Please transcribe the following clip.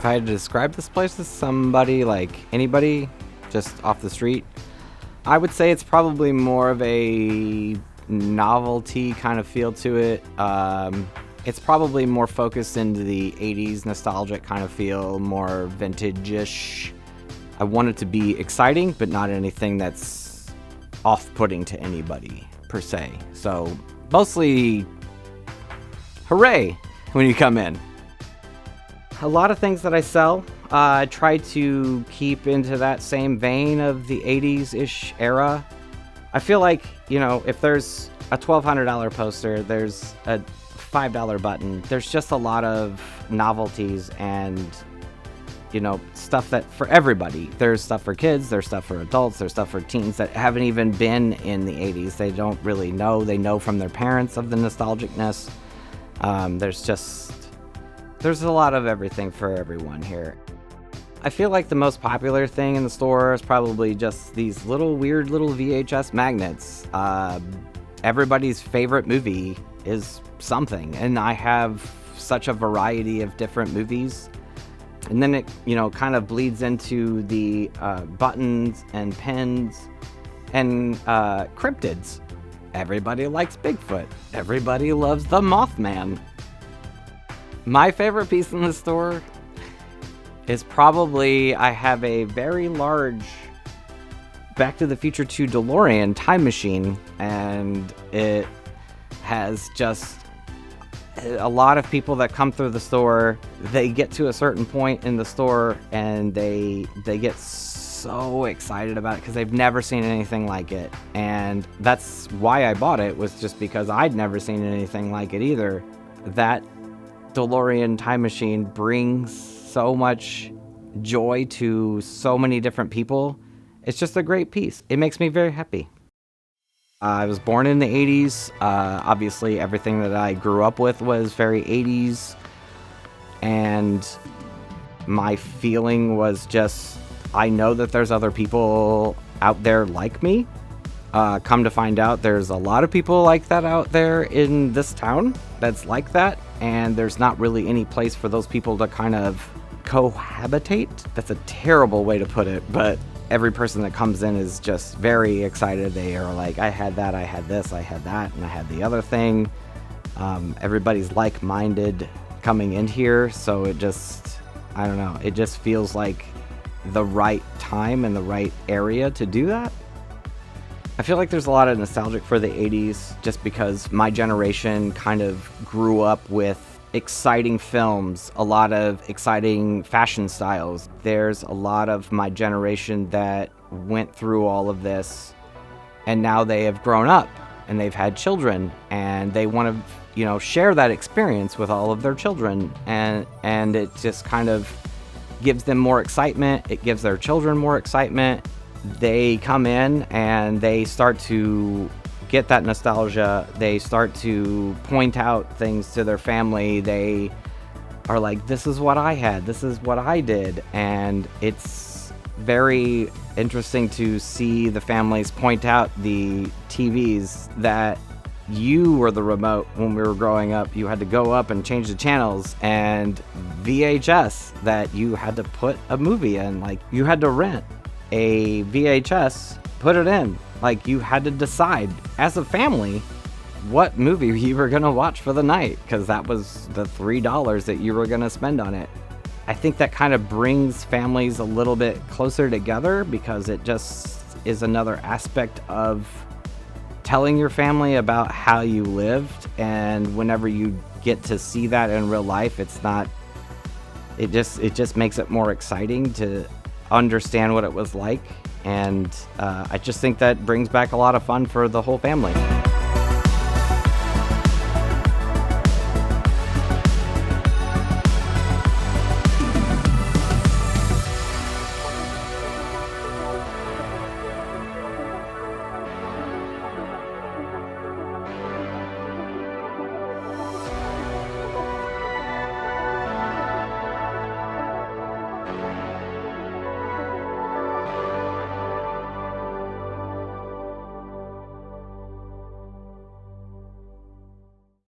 I had to describe this place to somebody, like anybody, just off the street, I would say it's probably more of a novelty kind of feel to it. It's probably more focused into the 80s nostalgic kind of feel, more vintage-ish. I want it to be exciting, but not anything that's off-putting to anybody, per se. So, mostly, hooray when you come in. A lot of things that I sell, I try to keep into that same vein of the 80s-ish era. I feel like, if there's a $1,200 poster, there's a $5 button, there's just a lot of novelties and, stuff that for everybody. There's stuff for kids, there's stuff for adults, there's stuff for teens that haven't even been in the 80s. They don't really know. They know from their parents of the nostalgicness. There's a lot of everything for everyone here. I feel like the most popular thing in the store is probably just these weird little VHS magnets. Everybody's favorite movie is something, and I have such a variety of different movies. And then it, kind of bleeds into the buttons and pins and cryptids. Everybody likes Bigfoot. Everybody loves the Mothman. My favorite piece in the store is probably I have a very large Back to the Future 2 DeLorean time machine, and it has just a lot of people that come through the store. They get to a certain point in the store and they get so excited about it because they've never seen anything like it. And that's why I bought it, was just because I'd never seen anything like it either. That DeLorean time machine brings so much joy to so many different people. It's just a great piece. It makes me very happy. I was born in the 80s. Obviously, everything that I grew up with was very 80s. And my feeling was just, I know that there's other people out there like me. Come to find out, there's a lot of people like that out there in this town that's like that. And there's not really any place for those people to kind of cohabitate. That's a terrible way to put it, but every person that comes in is just very excited. They are like, I had that, I had this, I had that, and I had the other thing. Everybody's like-minded coming in here, so it just, I don't know, it just feels like the right time and the right area to do that. I feel like there's a lot of nostalgic for the 80s just because my generation kind of grew up with exciting films, a lot of exciting fashion styles. There's a lot of my generation that went through all of this, and now they have grown up and they've had children, and they want to, share that experience with all of their children, and it just kind of gives them more excitement. It gives their children more excitement. They come in and they start to get that nostalgia. They start to point out things to their family. They are like, this is what I had, this is what I did. And it's very interesting to see the families point out the TVs that you were the remote when we were growing up. You had to go up and change the channels, and VHS that you had to put a movie in. Like, you had to rent a VHS, put it in. Like, you had to decide as a family what movie you were going to watch for the night, because that was the $3 that you were going to spend on it. I think that kind of brings families a little bit closer together, because it just is another aspect of telling your family about how you lived. And whenever you get to see that in real life, it just makes it more exciting to understand what it was like. And I just think that brings back a lot of fun for the whole family.